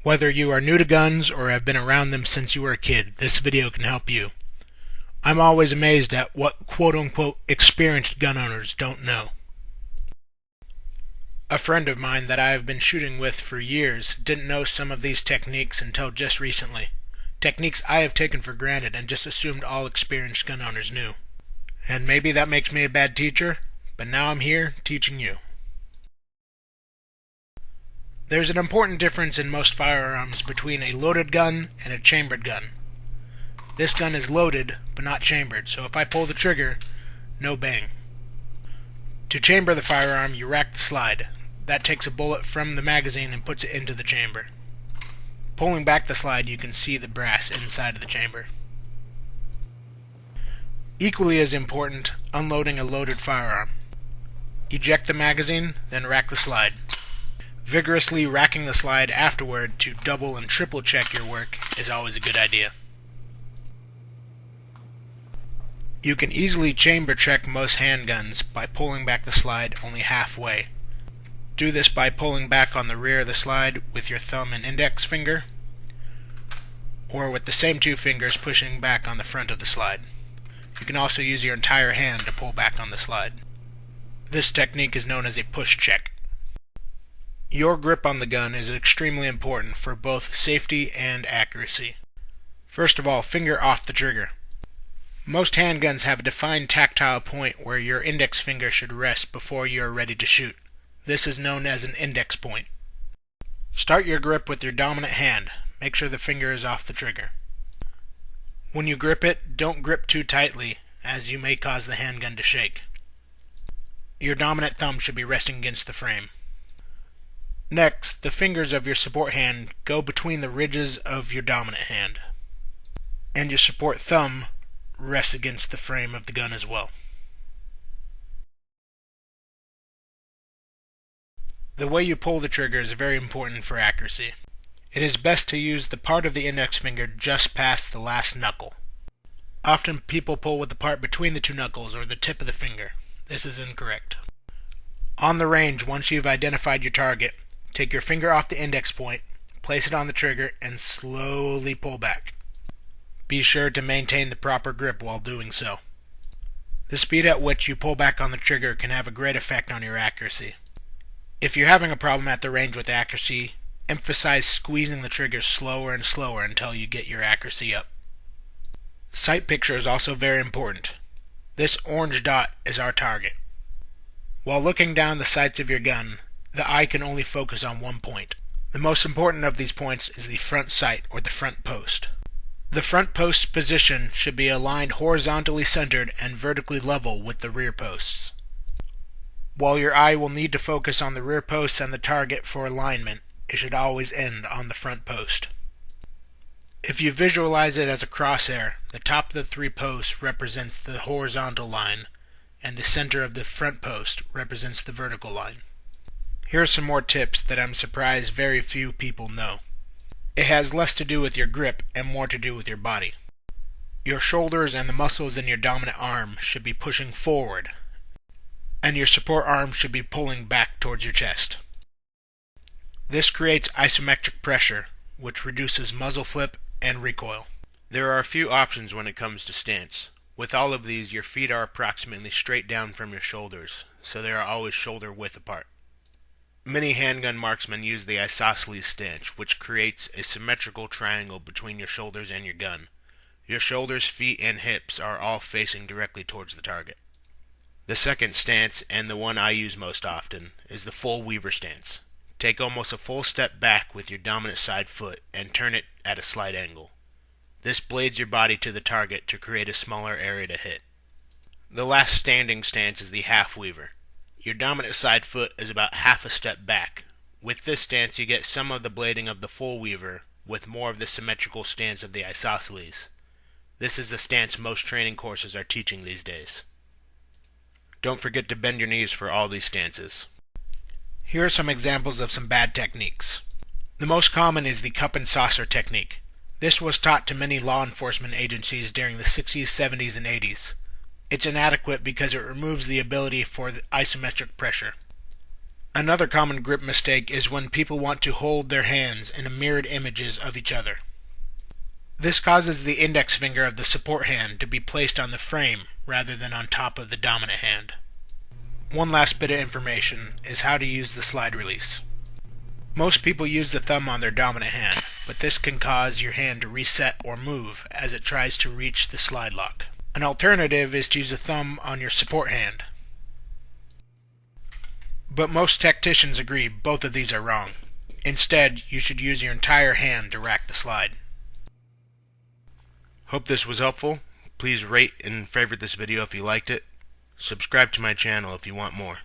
Whether you are new to guns or have been around them since you were a kid, this video can help you. I'm always amazed at what quote-unquote experienced gun owners don't know. A friend of mine that I have been shooting with for years didn't know some of these techniques until just recently. Techniques I have taken for granted and just assumed all experienced gun owners knew. And maybe that makes me a bad teacher, but now I'm here teaching you. There's an important difference in most firearms between a loaded gun and a chambered gun. This gun is loaded, but not chambered, so if I pull the trigger, no bang. To chamber the firearm, you rack the slide. That takes a bullet from the magazine and puts it into the chamber. Pulling back the slide, you can see the brass inside of the chamber. Equally as important, unloading a loaded firearm. Eject the magazine, then rack the slide. Vigorously racking the slide afterward to double and triple check your work is always a good idea. You can easily chamber check most handguns by pulling back the slide only halfway. Do this by pulling back on the rear of the slide with your thumb and index finger, or with the same two fingers pushing back on the front of the slide. You can also use your entire hand to pull back on the slide. This technique is known as a push check. Your grip on the gun is extremely important for both safety and accuracy. First of all, finger off the trigger. Most handguns have a defined tactile point where your index finger should rest before you are ready to shoot. This is known as an index point. Start your grip with your dominant hand. Make sure the finger is off the trigger. When you grip it, don't grip too tightly, as you may cause the handgun to shake. Your dominant thumb should be resting against the frame. Next, the fingers of your support hand go between the ridges of your dominant hand, and your support thumb rests against the frame of the gun as well. The way you pull the trigger is very important for accuracy. It is best to use the part of the index finger just past the last knuckle. Often people pull with the part between the two knuckles or the tip of the finger. This is incorrect. On the range, once you've identified your target, take your finger off the index point, place it on the trigger, and slowly pull back. Be sure to maintain the proper grip while doing so. The speed at which you pull back on the trigger can have a great effect on your accuracy. If you're having a problem at the range with accuracy, emphasize squeezing the trigger slower and slower until you get your accuracy up. Sight picture is also very important. This orange dot is our target. While looking down the sights of your gun, the eye can only focus on one point. The most important of these points is the front sight, or the front post. The front post's position should be aligned horizontally centered and vertically level with the rear posts. While your eye will need to focus on the rear posts and the target for alignment, it should always end on the front post. If you visualize it as a crosshair, the top of the three posts represents the horizontal line, and the center of the front post represents the vertical line. Here are some more tips that I'm surprised very few people know. It has less to do with your grip and more to do with your body. Your shoulders and the muscles in your dominant arm should be pushing forward, and your support arm should be pulling back towards your chest. This creates isometric pressure, which reduces muzzle flip and recoil. There are a few options when it comes to stance. With all of these, your feet are approximately straight down from your shoulders, so they are always shoulder width apart. Many handgun marksmen use the isosceles stance, which creates a symmetrical triangle between your shoulders and your gun. Your shoulders, feet, and hips are all facing directly towards the target. The second stance, and the one I use most often, is the full weaver stance. Take almost a full step back with your dominant side foot and turn it at a slight angle. This blades your body to the target to create a smaller area to hit. The last standing stance is the half weaver. Your dominant side foot is about half a step back. With this stance, you get some of the blading of the full weaver, with more of the symmetrical stance of the isosceles. This is the stance most training courses are teaching these days. Don't forget to bend your knees for all these stances. Here are some examples of some bad techniques. The most common is the cup and saucer technique. This was taught to many law enforcement agencies during the 60s, 70s, and 80s. It's inadequate because it removes the ability for the isometric pressure. Another common grip mistake is when people want to hold their hands in mirrored images of each other. This causes the index finger of the support hand to be placed on the frame rather than on top of the dominant hand. One last bit of information is how to use the slide release. Most people use the thumb on their dominant hand, but this can cause your hand to reset or move as it tries to reach the slide lock. An alternative is to use the thumb on your support hand. But most tacticians agree both of these are wrong. Instead, you should use your entire hand to rack the slide. Hope this was helpful. Please rate and favorite this video if you liked it. Subscribe to my channel if you want more.